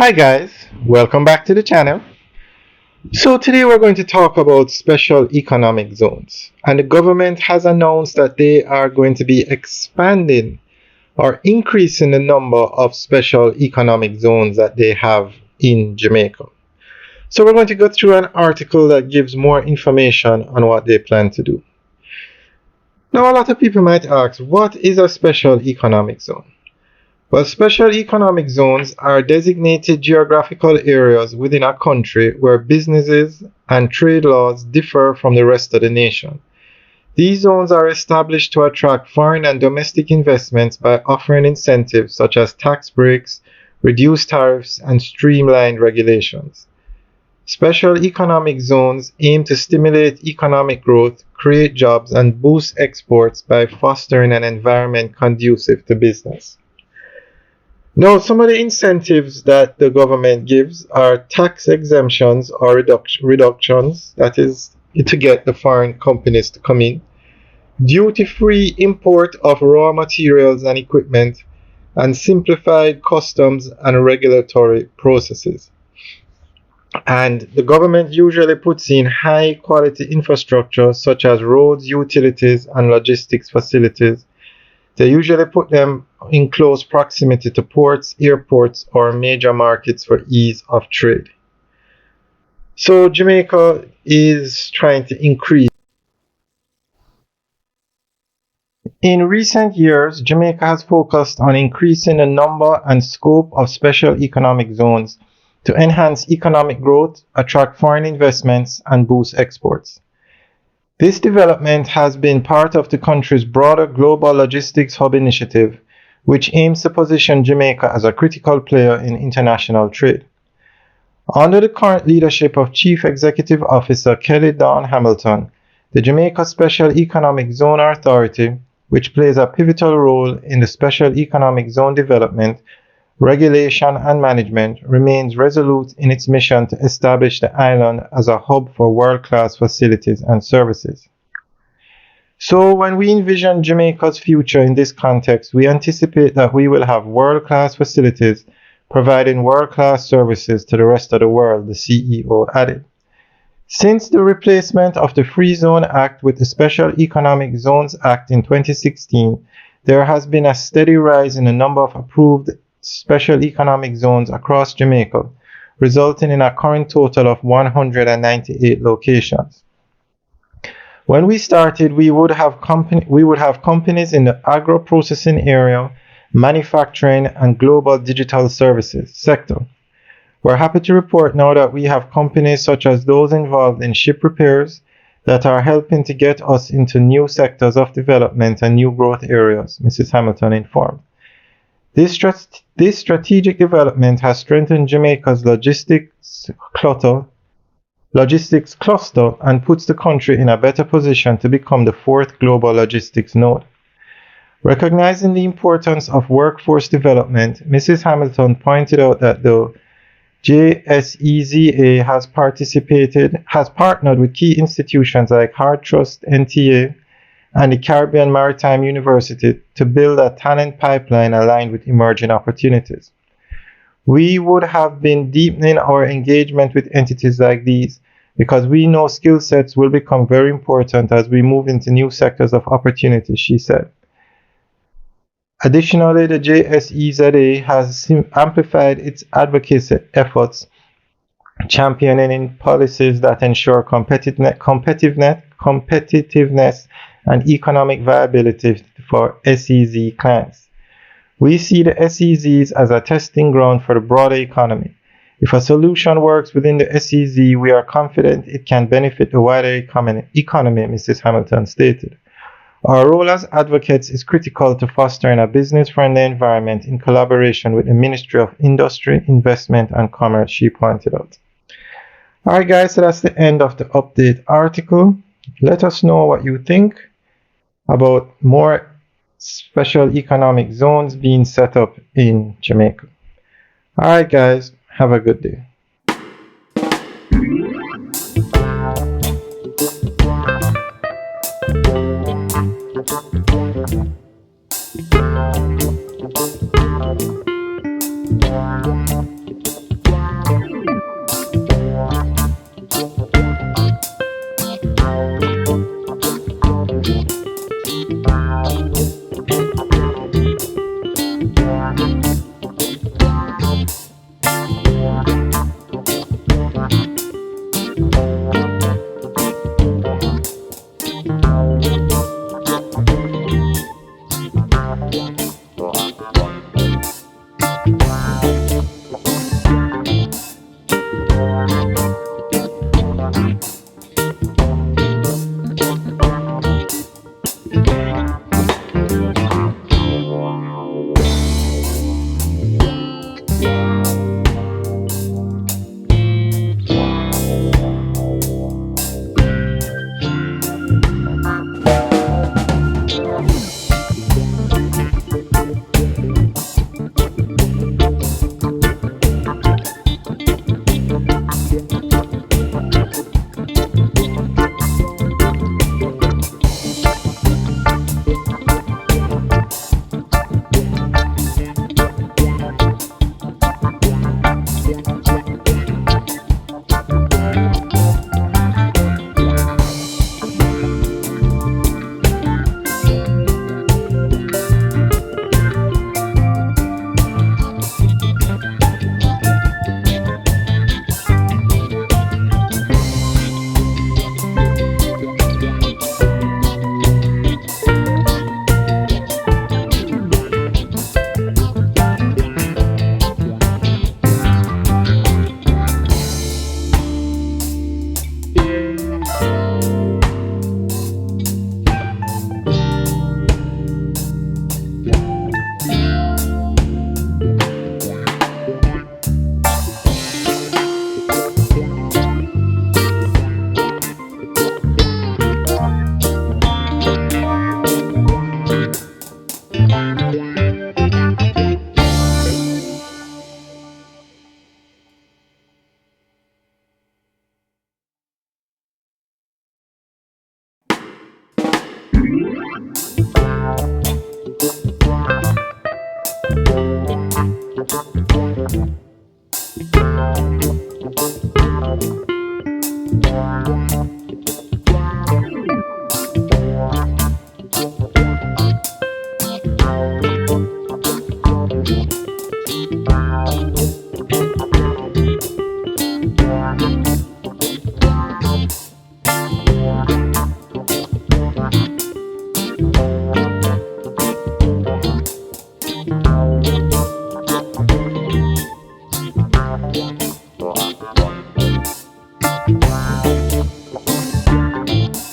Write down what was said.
Hi guys, welcome back to the channel. So today we're going to talk about special economic zones. And the government has announced that they are going to be expanding or increasing the number of special economic zones that they have in Jamaica. So we're going to go through an article that gives more information on what they plan to do. Now a lot of people might ask, what is a special economic zone? Well, special economic zones are designated geographical areas within a country where businesses and trade laws differ from the rest of the nation. These zones are established to attract foreign and domestic investments by offering incentives such as tax breaks, reduced tariffs, and streamlined regulations. Special economic zones aim to stimulate economic growth, create jobs, and boost exports by fostering an environment conducive to business. Now, some of the incentives that the government gives are tax exemptions or reductions, that is, to get the foreign companies to come in, duty-free import of raw materials and equipment, and simplified customs and regulatory processes. And the government usually puts in high-quality infrastructure such as roads, utilities, and logistics facilities. They usually put them in close proximity to ports, airports, or major markets for ease of trade. So Jamaica is trying to increase. In recent years, Jamaica has focused on increasing the number and scope of special economic zones to enhance economic growth, attract foreign investments, and boost exports. This development has been part of the country's broader Global Logistics Hub initiative, which aims to position Jamaica as a critical player in international trade. Under the current leadership of Chief Executive Officer Kelly Dawn Hamilton, the Jamaica Special Economic Zone Authority, which plays a pivotal role in the special economic zone development, regulation, and management, remains resolute in its mission to establish the island as a hub for world-class facilities and services. So when we envision Jamaica's future in this context, we anticipate that we will have world-class facilities providing world-class services to the rest of the world, the CEO added. Since the replacement of the Free Zone Act with the Special Economic Zones Act in 2016, there has been a steady rise in the number of approved special economic zones across Jamaica, resulting in a current total of 198 locations. When we started, we would have companies in the agro-processing area, manufacturing, and global digital services sector. We're happy to report now that we have companies such as those involved in ship repairs that are helping to get us into new sectors of development and new growth areas, Mrs. Hamilton informed. This strategic development has strengthened Jamaica's logistics cluster and puts the country in a better position to become the fourth global logistics node. Recognizing the importance of workforce development, Mrs. Hamilton pointed out that the JSEZA has partnered with key institutions like Hard Trust, NTA, and the Caribbean Maritime University to build a talent pipeline aligned with emerging opportunities. We would have been deepening our engagement with entities like these because we know skill sets will become very important as we move into new sectors of opportunity, she said. Additionally, the JSEZA has amplified its advocacy efforts, championing policies that ensure competitiveness and economic viability for SEZ clients. We see the SEZs as a testing ground for the broader economy. If a solution works within the SEZ, we are confident it can benefit the wider economy, Mrs. Hamilton stated. Our role as advocates is critical to fostering a business-friendly environment in collaboration with the Ministry of Industry, Investment and Commerce, she pointed out. Alright guys, so that's the end of the update article. Let us know what you think about more special economic zones being set up in Jamaica. Alright guys, have a good day.